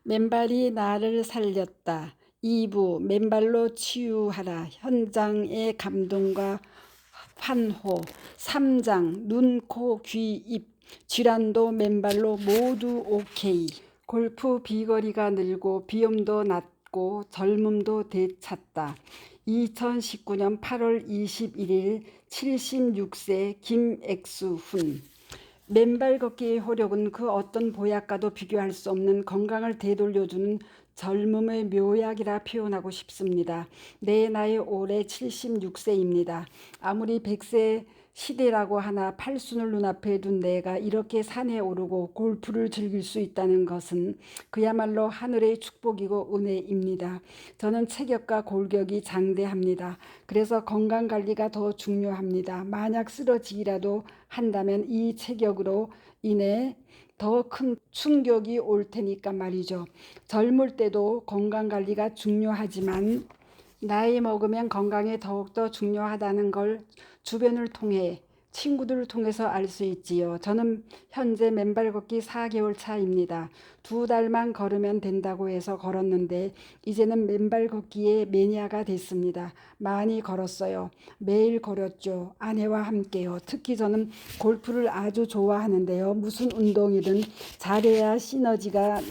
맨발이 나를 살렸다. 2부 맨발로 치유하라. 현장의 감동과 환호. 3장 눈, 코, 귀, 입. 질환도 맨발로 모두 오케이. 골프 비거리가 늘고 비염도 낫고 젊음도 되찾다. 2019년 8월 21일 76세 김엑수훈. 맨발 걷기의 효력은 그 어떤 보약과도 비교할 수 없는 건강을 되돌려주는 젊음의 묘약이라 표현하고 싶습니다. 내 나이 올해 76세입니다. 아무리 100세 시대라고 하나 팔순을 눈앞에 둔 내가 이렇게 산에 오르고 골프를 즐길 수 있다는 것은 그야말로 하늘의 축복이고 은혜입니다. 저는 체격과 골격이 장대합니다. 그래서 건강관리가 더 중요합니다. 만약 쓰러지기라도 한다면 이 체격으로 인해 더 큰 충격이 올 테니까 말이죠. 젊을 때도 건강관리가 중요하지만 나이 먹으면 건강이 더욱더 중요하다는 걸 주변을 통해 친구들을 통해서 알 수 있지요. 저는 현재 맨발 걷기 4개월 차입니다. 2달만 걸으면 된다고 해서 걸었는데 이제는 맨발 걷기에 매니아가 됐습니다. 많이 걸었어요. 매일 걸었죠. 아내와 함께요. 특히 저는 골프를 아주 좋아하는데요. 무슨 운동이든 잘해야 시너지가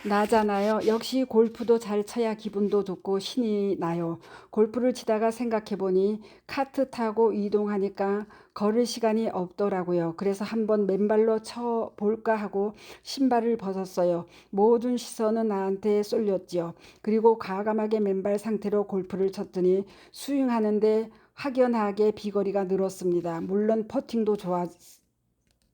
나잖아요. 역시 골프도 잘 쳐야 기분도 좋고 신이 나요. 골프를 치다가 생각해보니 카트 타고 이동하니까 걸을 시간이 없더라고요. 그래서 한번 맨발로 쳐볼까 하고 신발을 벗었어요. 모든 시선은 나한테 쏠렸지요. 그리고 과감하게 맨발 상태로 골프를 쳤더니 스윙하는데 확연하게 비거리가 늘었습니다. 물론 퍼팅도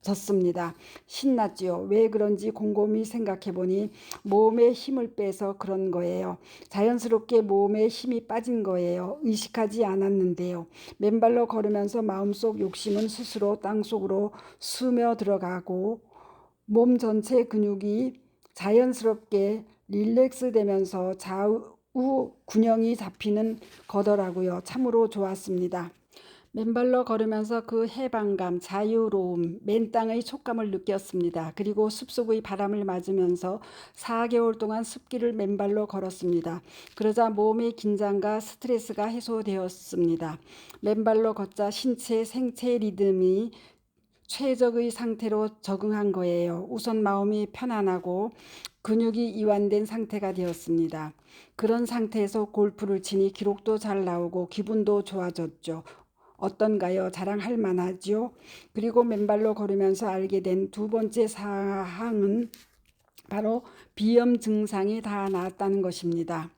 좋아졌습니다. 신났지요. 왜 그런지 곰곰이 생각해보니 몸에 힘을 빼서 그런 거예요. 자연스럽게 몸에 힘이 빠진 거예요. 의식하지 않았는데요. 맨발로 걸으면서 마음속 욕심은 스스로 땅속으로 스며들어가고 몸 전체 근육이 자연스럽게 릴렉스 되면서 좌우 균형이 잡히는 거더라고요. 참으로 좋았습니다. 맨발로 걸으면서 그 해방감, 자유로움, 맨 땅의 촉감을 느꼈습니다. 그리고 숲속의 바람을 맞으면서 4개월 동안 숲길을 맨발로 걸었습니다. 그러자 몸의 긴장과 스트레스가 해소되었습니다. 맨발로 걷자 신체 생체 리듬이 최적의 상태로 적응한 거예요. 우선 마음이 편안하고 근육이 이완된 상태가 되었습니다. 그런 상태에서 골프를 치니 기록도 잘 나오고 기분도 좋아졌죠. 어떤가요? 자랑할 만하죠? 그리고 맨발로 걸으면서 알게 된 두 번째 사항은 바로 비염 증상이 다 나았다는 것입니다.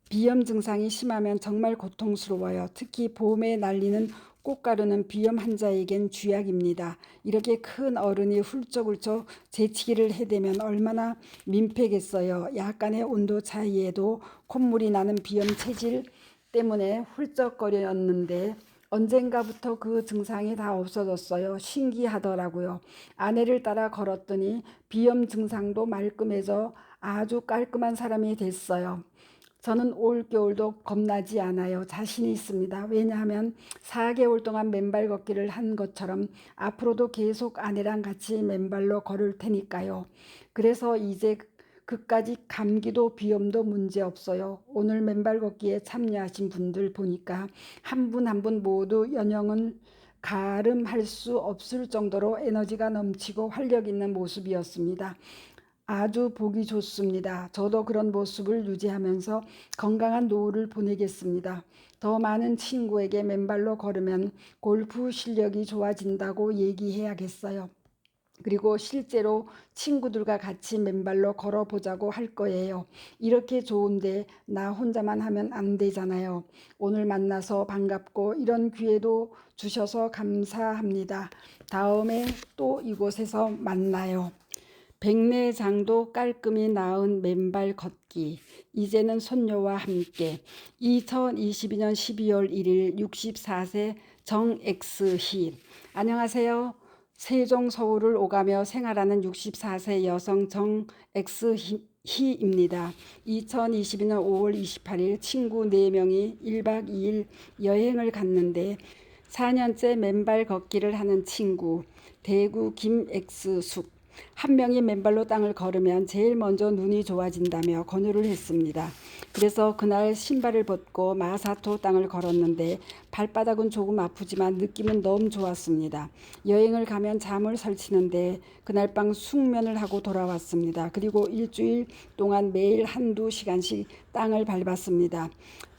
비염 증상이 심하면 정말 고통스러워요. 특히 봄에 날리는 꽃가루는 비염 환자에겐 쥐약입니다. 이렇게 큰 어른이 훌쩍훌쩍 재치기를 해대면 얼마나 민폐겠어요. 약간의 온도 차이에도 콧물이 나는 비염 체질 때문에 훌쩍거렸는데 언젠가부터 그 증상이 다 없어졌어요. 신기하더라고요. 아내를 따라 걸었더니 비염 증상도 말끔해져 아주 깔끔한 사람이 됐어요. 저는 올겨울도 겁나지 않아요. 자신이 있습니다. 왜냐하면 4개월 동안 맨발 걷기를 한 것처럼 앞으로도 계속 아내랑 같이 맨발로 걸을 테니까요. 그래서 이제 그까지 감기도 비염도 문제 없어요. 오늘 맨발 걷기에 참여하신 분들 보니까 한 분 한 분 모두 연령은 가름할 수 없을 정도로 에너지가 넘치고 활력 있는 모습이었습니다. 아주 보기 좋습니다. 저도 그런 모습을 유지하면서 건강한 노후를 보내겠습니다. 더 많은 친구에게 맨발로 걸으면 골프 실력이 좋아진다고 얘기해야겠어요. 그리고 실제로 친구들과 같이 맨발로 걸어보자고 할 거예요. 이렇게 좋은데 나 혼자만 하면 안 되잖아요. 오늘 만나서 반갑고 이런 기회도 주셔서 감사합니다. 다음에 또 이곳에서 만나요. 백내장도 깔끔히 나은 맨발 걷기. 이제는 손녀와 함께 2022년 12월 1일 64세 정X희. 안녕하세요. 세종 서울을 오가며 생활하는 64세 여성 정X희입니다. 2022년 5월 28일 친구 4명이 1박 2일 여행을 갔는데 4년째 맨발 걷기를 하는 친구 대구 김엑스숙 한 명이 맨발로 땅을 걸으면 제일 먼저 눈이 좋아진다며 권유를 했습니다. 그래서 그날 신발을 벗고 마사토 땅을 걸었는데 발바닥은 조금 아프지만 느낌은 너무 좋았습니다. 여행을 가면 잠을 설치는데 그날 밤 숙면을 하고 돌아왔습니다. 그리고 일주일 동안 매일 한두 시간씩 땅을 밟았습니다.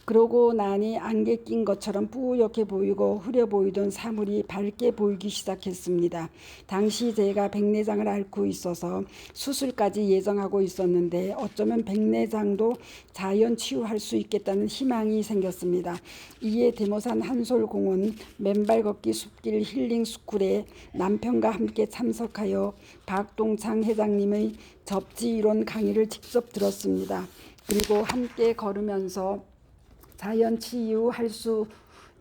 그러고 나니 안개 낀 것처럼 뿌옇게 보이고 흐려 보이던 사물이 밝게 보이기 시작했습니다. 당시 제가 백내장을 앓고 있어서 수술까지 예정하고 있었는데 어쩌면 백내장도 자연 치유할 수 있겠다는 희망이 생겼습니다. 이에 대모산 한솔공원 맨발 걷기 숲길 힐링 스쿨에 남편과 함께 참석하여 박동창 회장님의 접지 이론 강의를 직접 들었습니다. 그리고 함께 걸으면서 자연 치유할 수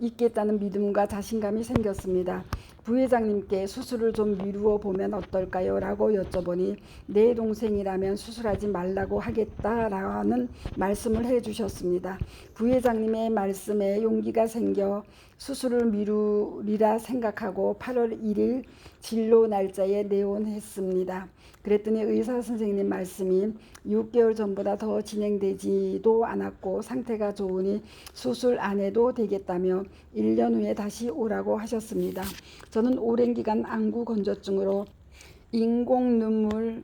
있겠다는 믿음과 자신감이 생겼습니다. 부회장님께 수술을 좀 미루어 보면 어떨까요? 라고 여쭤보니 내 동생이라면 수술하지 말라고 하겠다라는 말씀을 해주셨습니다. 부회장님의 말씀에 용기가 생겨 수술을 미루리라 생각하고 8월 1일 진로 날짜에 내원했습니다. 그랬더니 의사 선생님 말씀이 6개월 전보다 더 진행되지도 않았고 상태가 좋으니 수술 안 해도 되겠다며 1년 후에 다시 오라고 하셨습니다. 저는 오랜 기간 안구 건조증으로 인공 눈물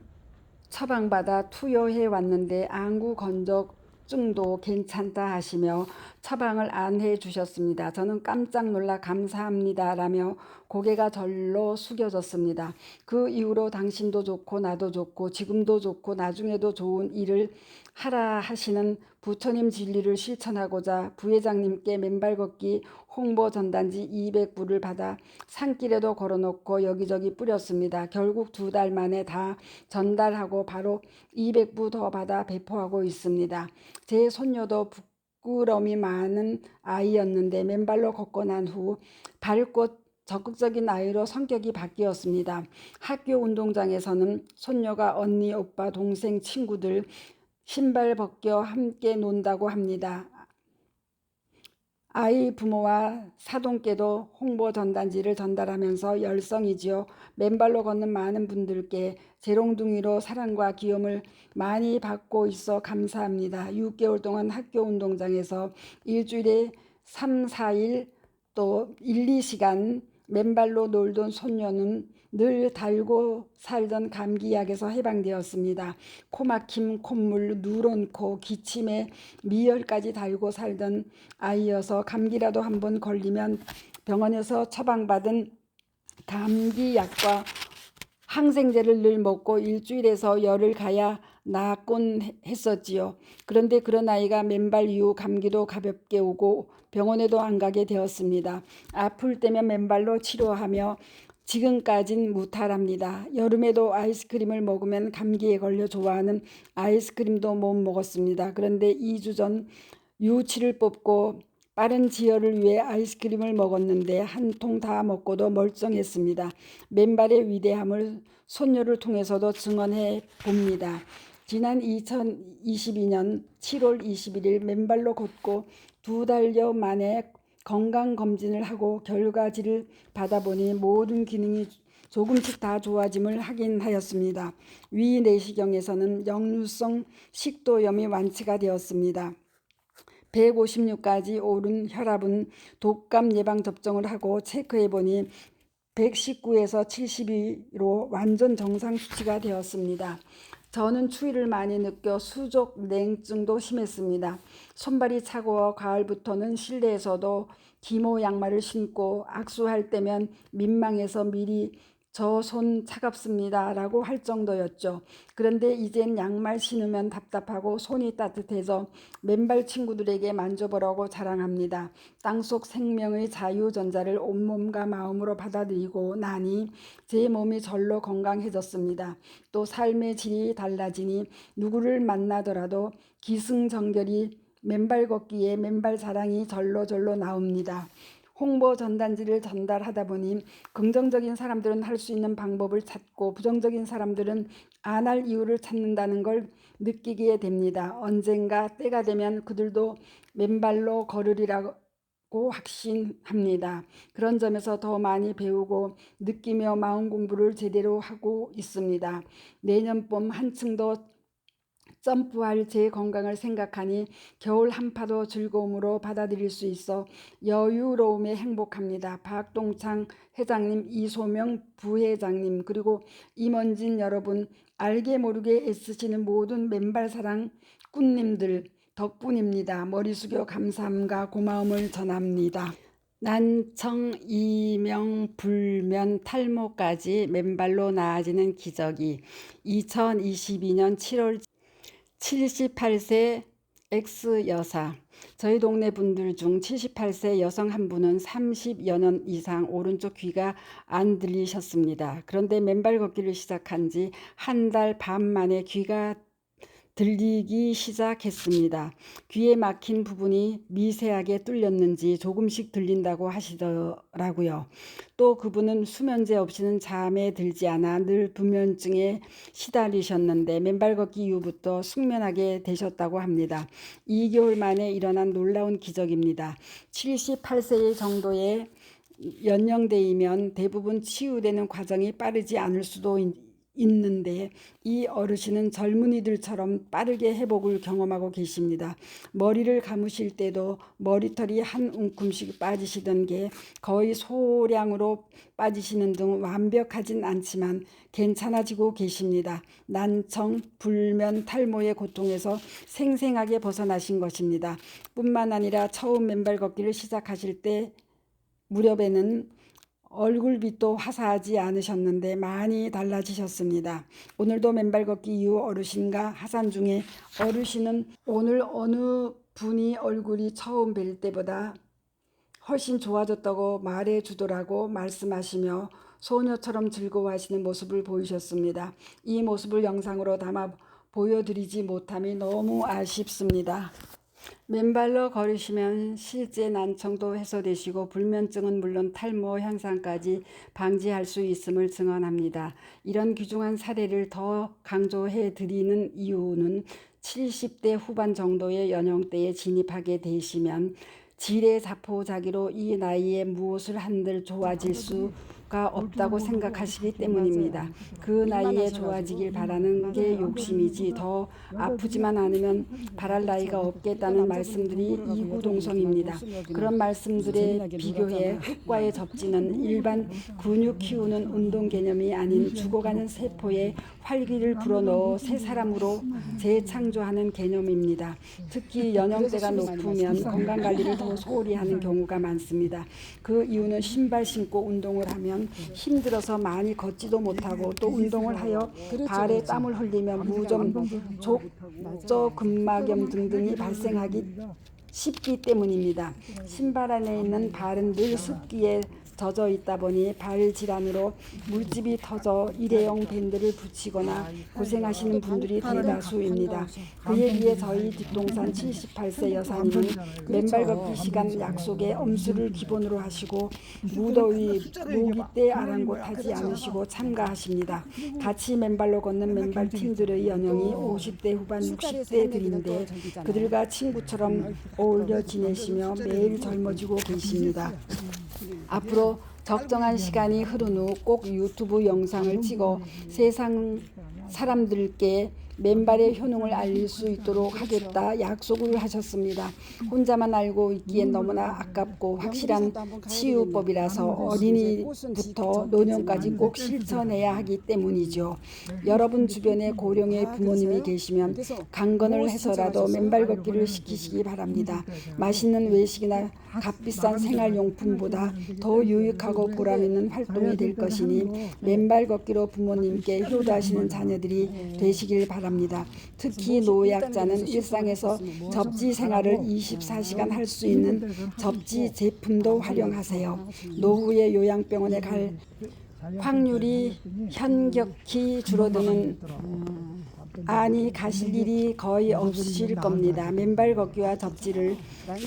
처방받아 투여해 왔는데 안구 건조증도 괜찮다 하시며 처방을 안 해주셨습니다. 저는 깜짝 놀라 감사합니다라며 고개가 절로 숙여졌습니다. 그 이후로 당신도 좋고 나도 좋고 지금도 좋고 나중에도 좋은 일을 하라 하시는 부처님 진리를 실천하고자 부회장님께 맨발 걷기 홍보 전단지 200부를 받아 산길에도 걸어놓고 여기저기 뿌렸습니다. 결국 2달 만에 다 전달하고 바로 200부 더 받아 배포하고 있습니다. 제 손녀도 부끄러움이 많은 아이였는데 맨발로 걷고 난 후 밝고 적극적인 아이로 성격이 바뀌었습니다. 학교 운동장에서는 손녀가 언니, 오빠, 동생, 친구들 신발 벗겨 함께 논다고 합니다. 아이 부모와 사돈께도 홍보 전단지를 전달하면서 열성이지요. 맨발로 걷는 많은 분들께 재롱둥이로 사랑과 귀여움을 많이 받고 있어 감사합니다. 6개월 동안 학교 운동장에서 일주일에 3, 4일 또 1, 2시간 맨발로 놀던 손녀는 늘 달고 살던 감기약에서 해방되었습니다. 코막힘, 콧물, 누런 코, 기침에 미열까지 달고 살던 아이여서 감기라도 한번 걸리면 병원에서 처방받은 감기약과 항생제를 늘 먹고 일주일에서 열흘 가야 낫곤 했었지요. 그런데 그런 아이가 맨발 이후 감기도 가볍게 오고 병원에도 안 가게 되었습니다. 아플 때면 맨발로 치료하며 지금까진 무탈합니다. 여름에도 아이스크림을 먹으면 감기에 걸려 좋아하는 아이스크림도 못 먹었습니다. 그런데 2주 전 유치를 뽑고 빠른 지혈을 위해 아이스크림을 먹었는데 한 통 다 먹고도 멀쩡했습니다. 맨발의 위대함을 손녀를 통해서도 증언해 봅니다. 지난 2022년 7월 21일 맨발로 걷고 2달여 만에 건강검진을 하고 결과지를 받아보니 모든 기능이 조금씩 다 좋아짐을 확인하였습니다. 위 내시경에서는 역류성 식도염이 완치가 되었습니다. 156까지 오른 혈압은 독감 예방접종을 하고 체크해보니 119에서 72로 완전 정상 수치가 되었습니다. 저는 추위를 많이 느껴 수족 냉증도 심했습니다. 손발이 차가워 가을부터는 실내에서도 기모 양말을 신고 악수할 때면 민망해서 미리 저 손 차갑습니다 라고 할 정도였죠. 그런데 이젠 양말 신으면 답답하고 손이 따뜻해서 맨발 친구들에게 만져보라고 자랑합니다. 땅속 생명의 자유전자를 온몸과 마음으로 받아들이고 나니 제 몸이 절로 건강해졌습니다. 또 삶의 질이 달라지니 누구를 만나더라도 기승전결이 맨발 걷기에 맨발 자랑이 절로 나옵니다. 홍보 전단지를 전달하다 보니 긍정적인 사람들은 할 수 있는 방법을 찾고 부정적인 사람들은 안 할 이유를 찾는다는 걸 느끼게 됩니다. 언젠가 때가 되면 그들도 맨발로 걸으리라 확신합니다. 그런 점에서 더 많이 배우고 느끼며 마음 공부를 제대로 하고 있습니다. 내년 봄 한층 더 점프할 제 건강을 생각하니 겨울 한파도 즐거움으로 받아들일 수 있어 여유로움에 행복합니다. 박동창 회장님, 이소명 부회장님, 그리고 임원진 여러분, 알게 모르게 애쓰시는 모든 맨발사랑 꾼님들 덕분입니다. 머리 숙여 감사함과 고마움을 전합니다. 난청, 이명, 불면, 탈모까지 맨발로 나아지는 기적이 2022년 7월 78세 X여사. 저희 동네 분들 중 78세 여성 한 분은 30여 년 이상 오른쪽 귀가 안 들리셨습니다. 그런데 맨발 걷기를 시작한 지 한 달 반 만에 귀가 들리기 시작했습니다. 귀에 막힌 부분이 미세하게 뚫렸는지 조금씩 들린다고 하시더라고요. 또 그분은 수면제 없이는 잠에 들지 않아 늘 불면증에 시달리셨는데 맨발 걷기 이후부터 숙면하게 되셨다고 합니다. 2개월 만에 일어난 놀라운 기적입니다. 78세 정도의 연령대이면 대부분 치유되는 과정이 빠르지 않을 수도 있는데 이 어르신은 젊은이들처럼 빠르게 회복을 경험하고 계십니다. 머리를 감으실 때도 머리털이 한 움큼씩 빠지시던 게 거의 소량으로 빠지시는 등 완벽하진 않지만 괜찮아지고 계십니다. 난청, 불면, 탈모의 고통에서 생생하게 벗어나신 것입니다. 뿐만 아니라 처음 맨발 걷기를 시작하실 때 무렵에는 얼굴빛도 화사하지 않으셨는데 많이 달라지셨습니다. 오늘도 맨발 걷기 이후 어르신과 하산 중에 어르신은 오늘 어느 분이 얼굴이 처음 뵐 때보다 훨씬 좋아졌다고 말해주더라고 말씀하시며 소녀처럼 즐거워하시는 모습을 보이셨습니다. 이 모습을 영상으로 담아 보여드리지 못함이 너무 아쉽습니다. 맨발로 걸으시면 실제 난청도 해소되시고 불면증은 물론 탈모 현상까지 방지할 수 있음을 증언합니다. 이런 귀중한 사례를 더 강조해 드리는 이유는 70대 후반 정도의 연령대에 진입하게 되시면 지레자포자기로 이 나이에 무엇을 한들 좋아질 수가 없다고 생각하시기 때문입니다. 그 나이에 좋아지길 바라는 게 욕심이지 더 아프지만 않으면 바랄 나이가 없겠다는 말씀들이 이구동성입니다. 그런 말씀들에 비교해 흙과의 접지는 일반 근육 키우는 운동 개념이 아닌 죽어가는 세포에 활기를 불어넣어 새 사람으로 재창조하는 개념입니다. 특히 연령대가 높으면 건강관리를 더 소홀히 하는 경우가 많습니다. 그 이유는 신발 신고 운동을 하면 힘들어서 많이 걷지도 못하고 또 운동을 하여 발에 땀을 흘리면 무좀, 족저근막염 등등이 발생하기 쉽기 때문입니다. 신발 안에 있는 발은 늘 습기에 젖어 있다 보니 발 질환으로 물집이 터져 일회용 밴드를 붙이거나 고생하시는 분들이 대다수입니다. 그에 비해 저희 뒷동산 78세 여사님은 맨발 걷기 시간 약속에 엄수를 기본으로 하시고 무더위, 모기 때 아랑곳하지 않으시고 참가하십니다. 같이 맨발로 걷는 맨발 팀들의 연령이 50대 후반 60대들인데 그들과 친구처럼 어울려 지내시며 매일 젊어지고 계십니다. 앞으로 적정한 시간이 흐른 후 꼭 유튜브 영상을 찍어 세상 사람들께 맨발의 효능을 알릴 수 있도록 하겠다 약속을 하셨습니다. 혼자만 알고 있기엔 너무나 아깝고 확실한 치유법이라서 어린이부터 노년까지 꼭 실천해야 하기 때문이죠. 여러분 주변에 고령의 부모님이 계시면 강건을 해서라도 맨발 걷기를 시키시기 바랍니다. 맛있는 외식이나 값비싼 생활용품보다 더 유익하고 보람있는 활동이 될 것이니 맨발 걷기로 부모님께 효도하시는 자녀들이 되시길 바랍니다. 특히 노약자는 일상에서 접지 생활을 24시간 할 수 있는 접지 제품도 활용하세요. 노후에 요양병원에 갈 확률이 현격히 줄어드는 가실 일이 거의 없으실 겁니다. 맨발 걷기와 접지를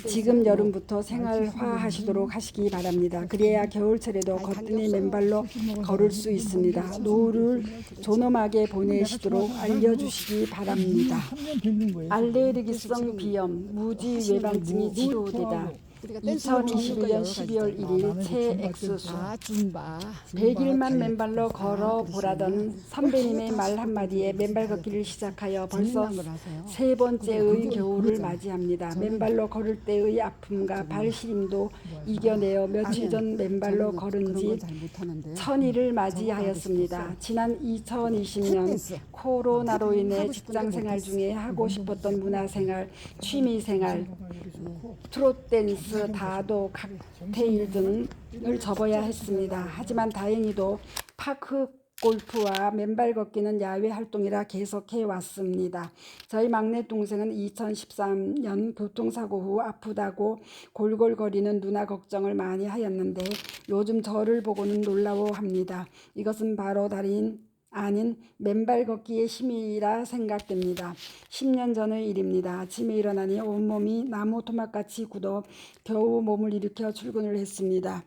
지금 여름부터 생활화하시도록 하시기 바랍니다. 그래야 겨울철에도 거뜬히 맨발로 걸을 수 있습니다. 노후를 존엄하게 보내시도록 알려주시기 바랍니다. 알레르기성 비염, 무지 외반증이 치료되다. 우리가 댄스로 찾는 거 2021년 여러 12월 가지잖아. 1일 나는 최엑스수 아, 줌바. 100일만 맨발로 걸어 그러시네. 보라던 선배님의 말 한마디에 맨발 걷기를 시작하여 벌써 재밌는 걸 하세요. 세 번째의 그게 겨울을 그거잖아. 맞이합니다. 저는 맨발로 걸을 때의 아픔과 발 시림도 이겨내어 며칠 전 맨발로 저는 걸은 그런 지 걸 잘 못하는데 1000일을 맞이하였습니다. 지난 2020년 탭댄스. 코로나로 인해 하고 싶은데 직장 생활 못했어. 중에 하고 싶었던 문화생활, 취미생활, 트롯 댄스, 다도, 칵테일 등을 접어야 했습니다. 하지만 다행히도 파크 골프와 맨발 걷기는 야외 활동이라 계속해 왔습니다. 저희 막내 동생은 2013년 교통사고 후 아프다고 골골거리는 누나 걱정을 많이 하였는데 요즘 저를 보고는 놀라워합니다. 이것은 바로 아닌 맨발 걷기의 힘이라 생각됩니다. 10년 전의 일입니다. 아침에 일어나니 온몸이 나무 토막같이 굳어 겨우 몸을 일으켜 출근을 했습니다.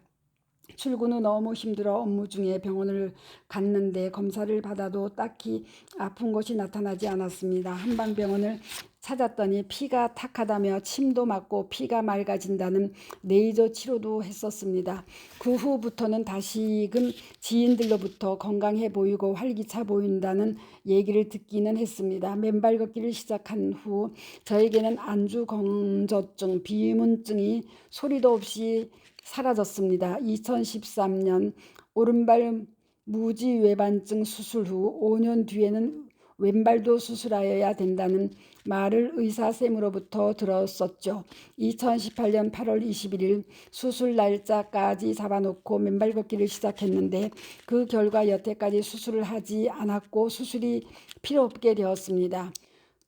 출근 후 너무 힘들어 업무 중에 병원을 갔는데 검사를 받아도 딱히 아픈 것이 나타나지 않았습니다. 한방병원을 찾았더니 피가 탁하다며 침도 맞고 피가 맑아진다는 레이저 치료도 했었습니다. 그 후부터는 다시금 지인들로부터 건강해 보이고 활기차 보인다는 얘기를 듣기는 했습니다. 맨발 걷기를 시작한 후 저에게는 안주 건조증, 비문증이 소리도 없이 사라졌습니다. 2013년 오른발 무지외반증 수술 후 5년 뒤에는 왼발도 수술하여야 된다는 말을 의사쌤으로부터 들었었죠. 2018년 8월 21일 수술 날짜까지 잡아놓고 맨발 걷기를 시작했는데 그 결과 여태까지 수술을 하지 않았고 수술이 필요 없게 되었습니다.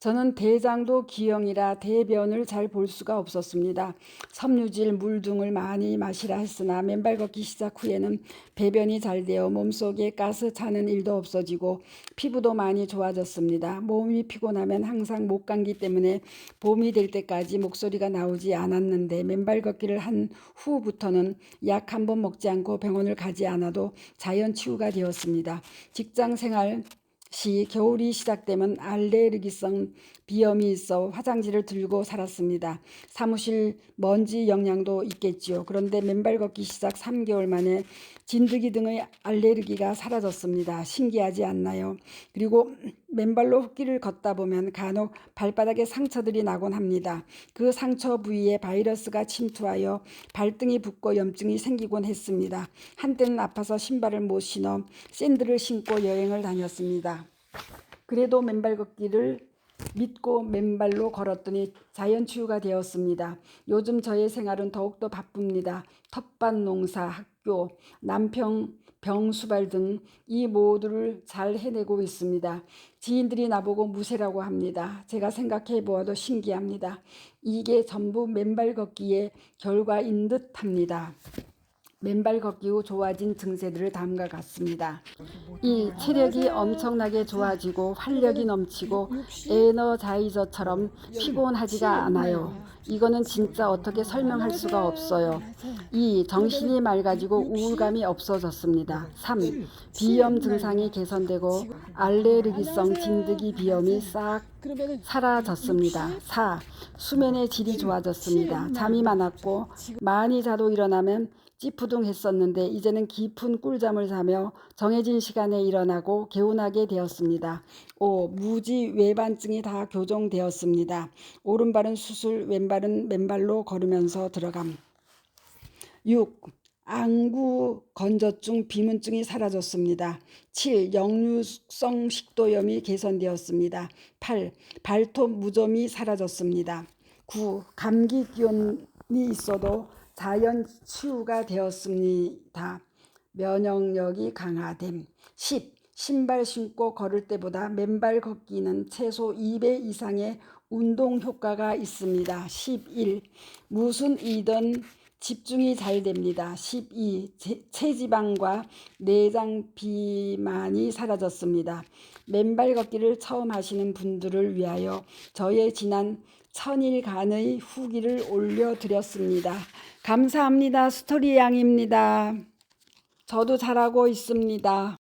저는 대장도 기형이라 대변을 잘 볼 수가 없었습니다. 섬유질, 물 등을 많이 마시라 했으나 맨발 걷기 시작 후에는 배변이 잘 되어 몸속에 가스 차는 일도 없어지고 피부도 많이 좋아졌습니다. 몸이 피곤하면 항상 목감기 때문에 봄이 될 때까지 목소리가 나오지 않았는데 맨발 걷기를 한 후부터는 약 한 번 먹지 않고 병원을 가지 않아도 자연 치유가 되었습니다. 직장 생활 시 겨울이 시작되면 알레르기성 비염이 있어 화장지를 들고 살았습니다. 사무실 먼지 영향도 있겠지요. 그런데 맨발 걷기 시작 3개월 만에 진드기 등의 알레르기가 사라졌습니다. 신기하지 않나요? 그리고 맨발로 흙길을 걷다 보면 간혹 발바닥에 상처들이 나곤 합니다. 그 상처 부위에 바이러스가 침투하여 발등이 붓고 염증이 생기곤 했습니다. 한때는 아파서 신발을 못 신어 샌들을 신고 여행을 다녔습니다. 그래도 맨발 걷기를 믿고 맨발로 걸었더니 자연 치유가 되었습니다. 요즘 저의 생활은 더욱더 바쁩니다. 텃밭 농사, 학교, 남편 병수발 등 이 모두를 잘 해내고 있습니다. 지인들이 나보고 무쇠라고 합니다. 제가 생각해 보아도 신기합니다. 이게 전부 맨발 걷기의 결과인 듯 합니다. 맨발 걷기 후 좋아진 증세들을 다음과 같습니다. 1. 체력이 엄청나게 좋아지고 활력이 넘치고 에너자이저처럼 피곤하지가 않아요. 이거는 진짜 어떻게 설명할 수가 없어요. 2. 정신이 맑아지고 우울감이 없어졌습니다. 3. 비염 증상이 개선되고 알레르기성 진드기 비염이 싹 사라졌습니다. 4. 수면의 질이 좋아졌습니다. 잠이 많았고 많이 자도 일어나면 찌푸둥했었는데 이제는 깊은 꿀잠을 자며 정해진 시간에 일어나고 개운하게 되었습니다. 5. 무지 외반증이 다 교정되었습니다. 오른발은 수술, 왼발은 맨발로 걸으면서 들어감. 6. 안구 건조증, 비문증이 사라졌습니다. 7. 역류성 식도염이 개선되었습니다. 8. 발톱 무좀이 사라졌습니다. 9. 감기 기운이 있어도 자연 치유가 되었습니다. 면역력이 강화됨. 10. 신발 신고 걸을 때보다 맨발 걷기는 최소 2배 이상의 운동 효과가 있습니다. 11. 무슨 일이든 집중이 잘 됩니다. 12. 체지방과 내장 비만이 사라졌습니다. 맨발 걷기를 처음 하시는 분들을 위하여 저의 지난 1000일간의 후기를 올려드렸습니다. 감사합니다. 스토리 양입니다. 저도 잘하고 있습니다.